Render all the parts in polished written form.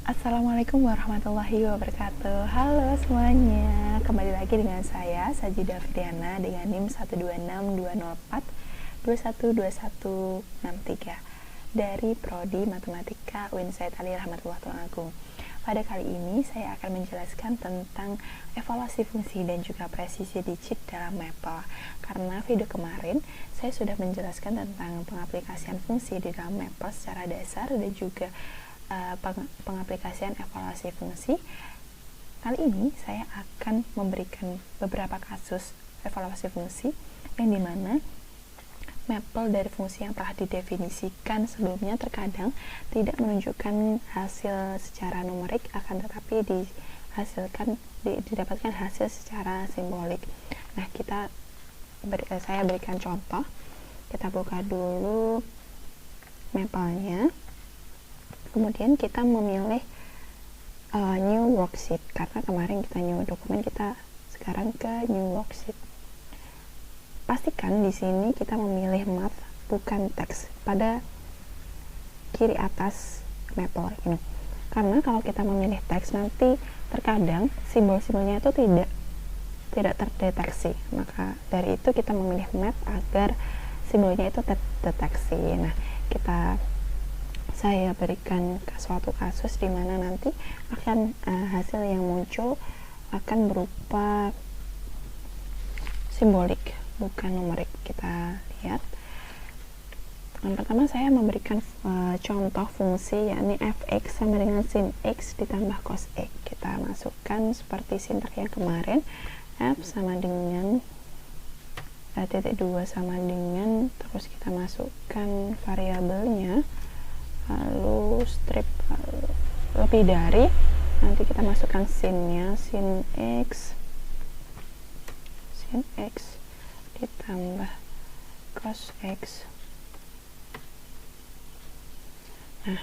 Assalamualaikum warahmatullahi wabarakatuh. Halo semuanya, kembali lagi dengan saya Sajidah Fitriana dengan NIM 1262042121263 dari Prodi Matematika UIN Said Ali Rahmatullah Tulungagung. Pada kali ini saya akan menjelaskan tentang evaluasi fungsi dan juga presisi digit dalam Maple. Karena video kemarin saya sudah menjelaskan tentang pengaplikasian fungsi di dalam Maple secara dasar dan juga pengaplikasian evaluasi fungsi. Kali ini saya akan memberikan beberapa kasus evaluasi fungsi yang dimana Maple dari fungsi yang telah didefinisikan sebelumnya terkadang tidak menunjukkan hasil secara numerik, akan tetapi didapatkan hasil secara simbolik. Nah, saya berikan contoh. Kita buka dulu Maple-nya. Kemudian kita memilih new worksheet, karena kemarin kita new dokumen, kita sekarang ke new worksheet. Pastikan di sini kita memilih math bukan teks pada kiri atas Maple ini, karena kalau kita memilih teks nanti terkadang simbol-simbolnya itu tidak terdeteksi. Maka dari itu kita memilih math agar simbolnya itu terdeteksi. Nah, saya berikan suatu kasus di mana nanti akan hasil yang muncul akan berupa simbolik bukan numerik. Kita lihat. Yang pertama saya memberikan contoh fungsi, yakni fx sama dengan sin x ditambah cos x. Kita masukkan seperti sintak yang kemarin, f sama dengan titik 2 sama dengan, terus kita masukkan variabelnya, lalu strip lebih dari, nanti kita masukkan sinnya, sin x ditambah cos x. Nah,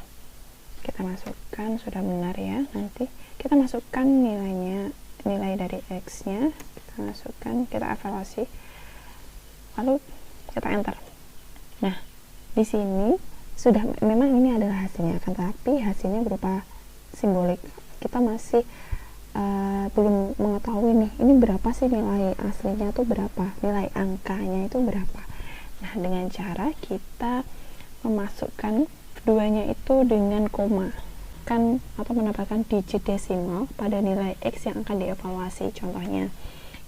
kita masukkan, sudah benar ya. Nanti kita masukkan nilai dari x nya, kita masukkan, kita evaluasi, lalu kita enter. Nah, di sini sudah, memang ini adalah hasilnya, kan, tapi hasilnya berupa simbolik. Kita masih belum mengetahui nih, ini berapa sih nilai aslinya tuh berapa, nilai angkanya itu berapa. Nah, dengan cara kita memasukkan keduanya itu dengan koma, kan, atau menambahkan digit desimal pada nilai x yang akan dievaluasi. Contohnya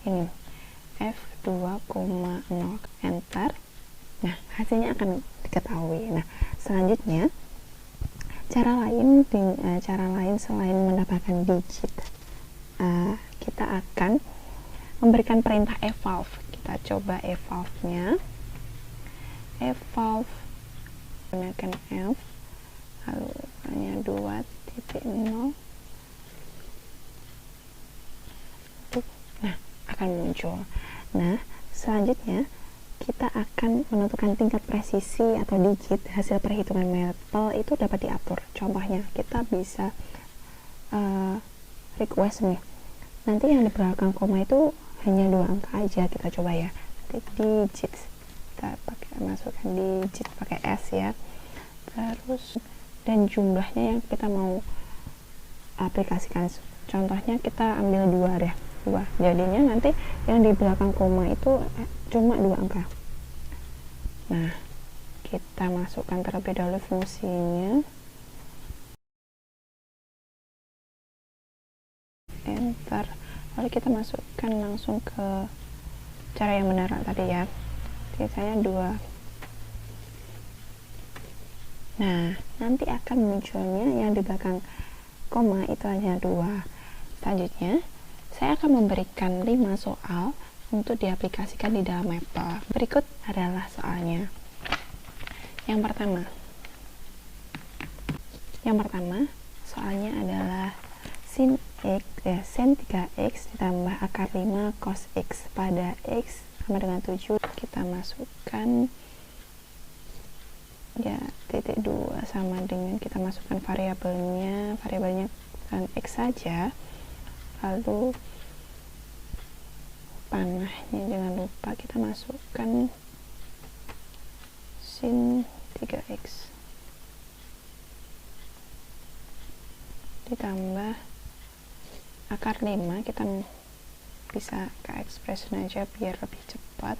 ini f2,0, enter. Nah, hasilnya akan diketahui. Nah, selanjutnya cara lain selain mendapatkan digit, kita akan memberikan perintah evolve. Kita coba evolve-nya. Evolve gunakan f, lalu hanya 2.0. Nah, akan muncul. Nah, selanjutnya kita akan menentukan tingkat presisi atau digit hasil perhitungan Maple itu dapat diatur. Contohnya, kita bisa request nih, nanti yang di belakang koma itu hanya 2 angka aja. Kita coba ya, nanti digit, kita masukkan digit pakai S ya, terus dan jumlahnya yang kita mau aplikasikan. Contohnya kita ambil 2 deh, 2, jadinya nanti yang di belakang koma itu cuma 2 angka. Nah, kita masukkan terlebih dahulu fungsinya, enter, lalu kita masukkan langsung ke cara yang benar tadi ya. Jadi saya 2. Nah, nanti akan munculnya yang di belakang koma itu hanya 2. Selanjutnya saya akan memberikan 5 soal untuk diaplikasikan di dalam Maple. Berikut adalah soalnya. Yang pertama soalnya adalah sin 3x ditambah akar 5 cos x pada x sama dengan 7. Kita masukkan ya, titik 2 sama dengan, kita masukkan variabelnya bukan x saja, lalu panahnya jangan lupa kita masukkan sin 3x ditambah akar 5. Kita bisa ke expression aja biar lebih cepat.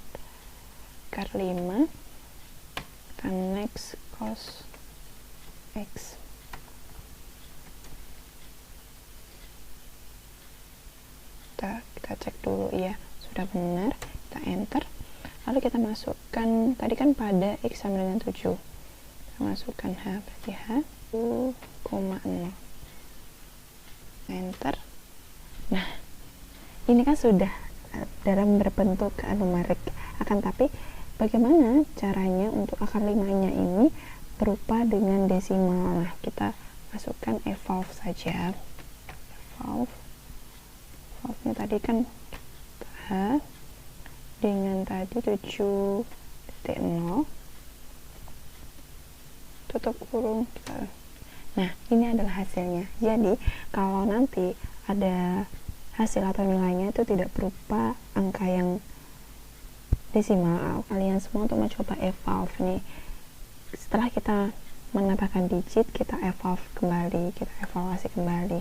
Akar 5 dan next cos x. Kita cek dulu ya, sudah benar. Kita enter. Lalu kita masukkan, tadi kan pada x sama dengan 7. Kita masukkan h, berarti h 1,0. Enter. Nah, ini kan sudah dalam berbentuk numerik. Akan tapi bagaimana caranya untuk akar 5-nya ini berupa dengan desimal? Nah, kita masukkan evolve saja. Evolve-nya tadi kan h dengan tadi 7.0, tutup kurung. Nah, ini adalah hasilnya. Jadi kalau nanti ada hasil atau nilainya itu tidak berupa angka yang desimal, kalian semua untuk mencoba evolve nih. Setelah kita menambahkan digit, kita evolve kembali, kita evaluasi kembali.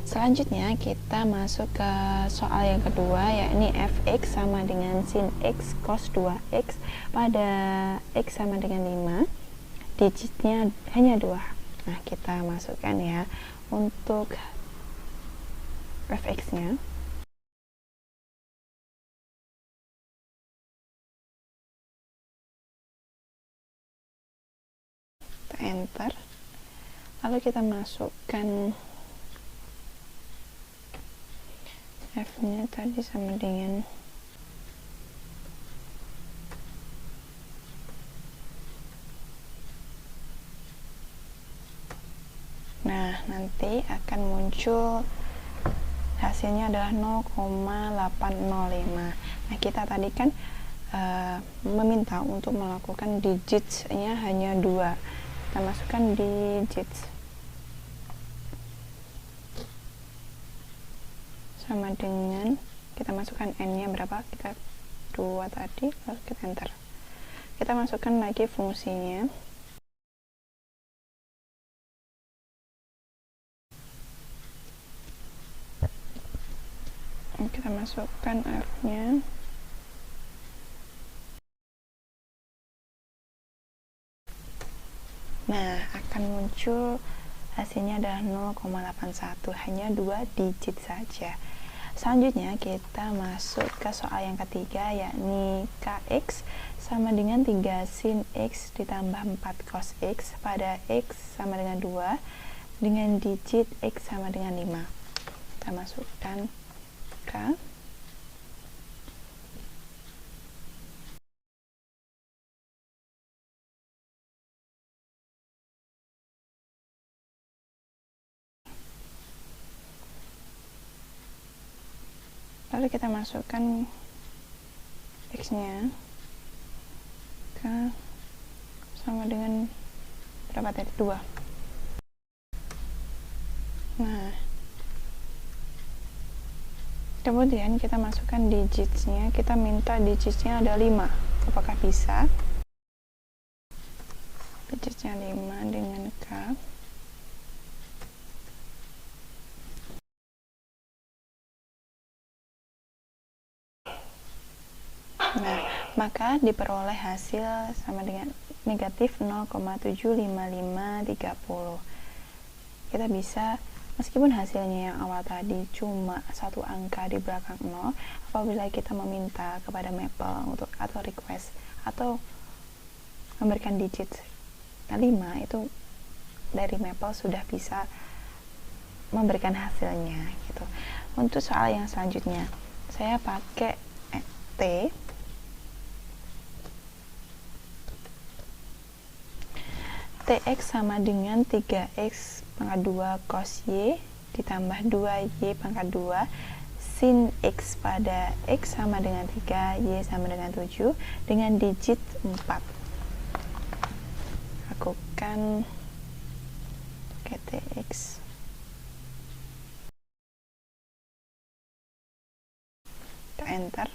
Selanjutnya kita masuk ke soal yang kedua, yakni fx sama dengan sin x cos 2x pada x sama dengan 5, digitnya hanya 2. Nah, kita masukkan ya untuk fx nya. Kita enter. Lalu kita masukkan f nya tadi sama dengan nanti akan muncul hasilnya adalah 0,805. Nah, kita tadi kan meminta untuk melakukan digitsnya hanya 2. Kita masukkan digits sama dengan, kita masukkan n nya berapa, kita 2 tadi, lalu kita enter. Kita masukkan lagi fungsinya. Kita masukkan f nya. Nah, akan muncul hasilnya adalah 0,81, hanya 2 digit saja. Selanjutnya kita masuk ke soal yang ketiga, yakni kx sama dengan 3 sin x ditambah 4 cos x pada x sama dengan 2 dengan digit x sama dengan 5. Kita masukkan k. Lalu kita masukkan x nya k sama dengan berapa tadi? 2. Nah, kemudian kita masukkan digitsnya. Kita minta digitsnya ada 5. Apakah bisa? Digitsnya 5 dengan k. Nah, maka diperoleh hasil sama dengan negatif 0,75530. Kita bisa, meskipun hasilnya yang awal tadi cuma satu angka di belakang 0, apabila kita meminta kepada Maple untuk atau request atau memberikan digit 5, itu dari Maple sudah bisa memberikan hasilnya gitu. Untuk soal yang selanjutnya, saya pakai T. Tx sama dengan 3x pangkat 2 cos y ditambah 2y pangkat 2 sin x pada x sama dengan 3, y sama dengan 7 dengan digit 4. Lakukan Tx. Kita enter.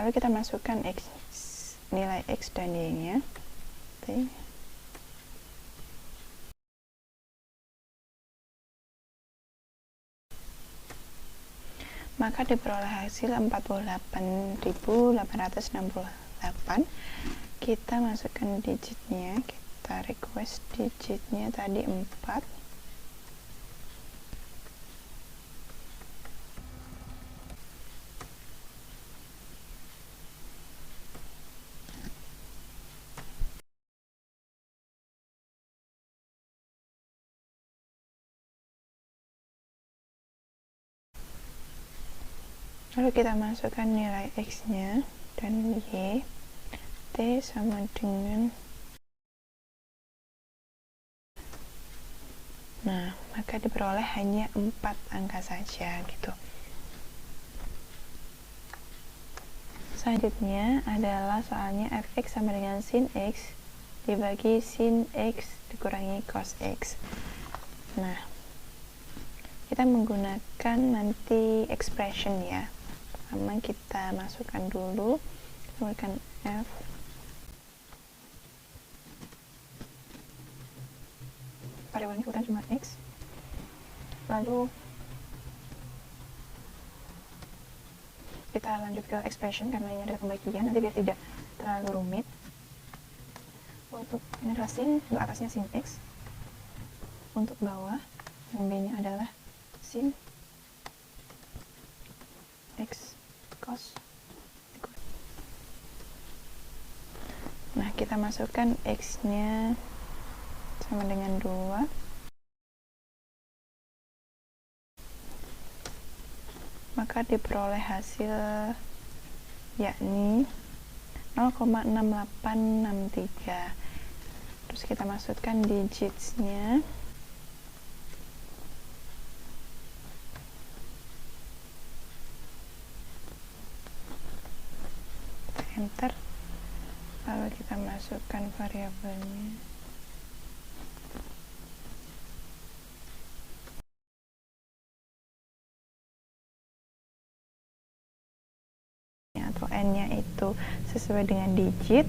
Lalu kita masukkan x, nilai x dan y nya. maka diperoleh hasil 48.868. Kita masukkan digitnya, kita request digitnya tadi 4. Lalu kita masukkan nilai X nya dan Y. T sama dengan, nah maka diperoleh hanya 4 angka saja gitu. Selanjutnya adalah soalnya fx sama dengan sin x dibagi sin x dikurangi cos x. Nah, kita menggunakan nanti expression ya. Pertama kita masukkan dulu, kemudian f variabelnya udah cuma x, lalu kita lanjut ke expression karena ini adalah pembagian, nanti biar tidak terlalu rumit. Untuk ini adalah sin, untuk atasnya sin x, untuk bawah yang b nya adalah sin x cos. Nah, kita masukkan x nya sama dengan 2, maka diperoleh hasil yakni 0,6863. Terus kita masukkan digitsnya, enter, lalu kita masukkan variabelnya. Atau n-nya itu sesuai dengan digit,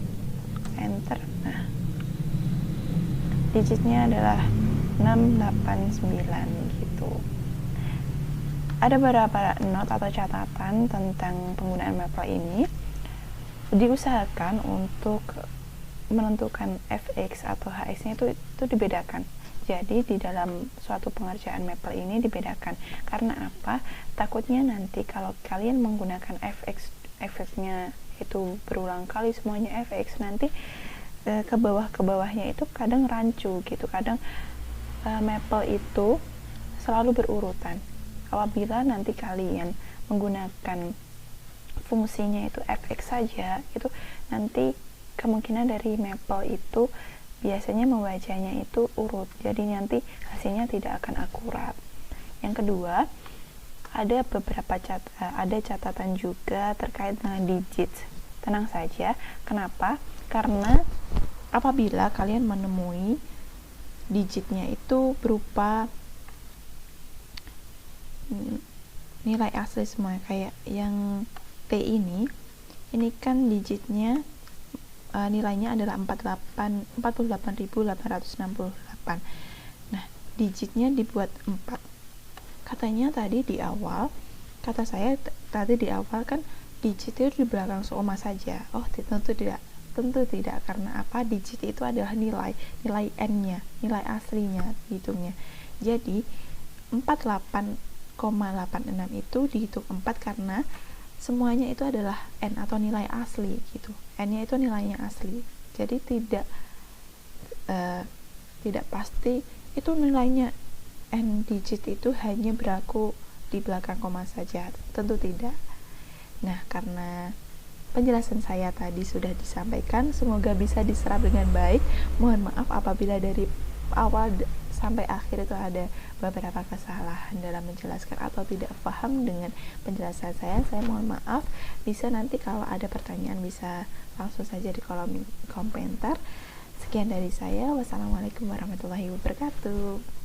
enter. Nah, digitnya adalah 689 gitu. Ada beberapa note atau catatan tentang penggunaan Maple ini. Diusahakan untuk menentukan fx atau hx-nya itu dibedakan. Jadi di dalam suatu pengerjaan Maple ini dibedakan. Karena apa? Takutnya nanti kalau kalian menggunakan fx-nya itu berulang kali semuanya fx, nanti ke bawahnya itu kadang rancu gitu. Kadang Maple itu selalu berurutan. Apabila nanti kalian menggunakan fungsinya itu fx saja, itu nanti kemungkinan dari Maple itu biasanya membacanya itu urut, jadi nanti hasilnya tidak akan akurat. Yang kedua, ada beberapa catatan juga terkait dengan digit. Tenang saja, kenapa? Karena apabila kalian menemui digitnya itu berupa nilai asli semua, kayak yang T ini kan digitnya nilainya adalah 48.868. Nah, digitnya dibuat 4. Katanya tadi di awal, kata saya tadi di awal kan digit itu di belakang koma saja. Oh, tentu tidak, karena apa? Digit itu adalah nilai n-nya, nilai aslinya dihitungnya. Jadi 48,86 itu dihitung 4 karena semuanya itu adalah n atau nilai asli gitu. N-nya itu nilainya asli. Jadi tidak pasti itu nilainya n digit itu hanya berlaku di belakang koma saja. Tentu tidak. Nah, karena penjelasan saya tadi sudah disampaikan, semoga bisa diserap dengan baik. Mohon maaf apabila dari awal sampai akhir itu ada beberapa kesalahan dalam menjelaskan atau tidak paham dengan penjelasan saya mohon maaf. Bisa nanti kalau ada pertanyaan bisa langsung saja di kolom komentar. Sekian dari saya, wassalamualaikum warahmatullahi wabarakatuh.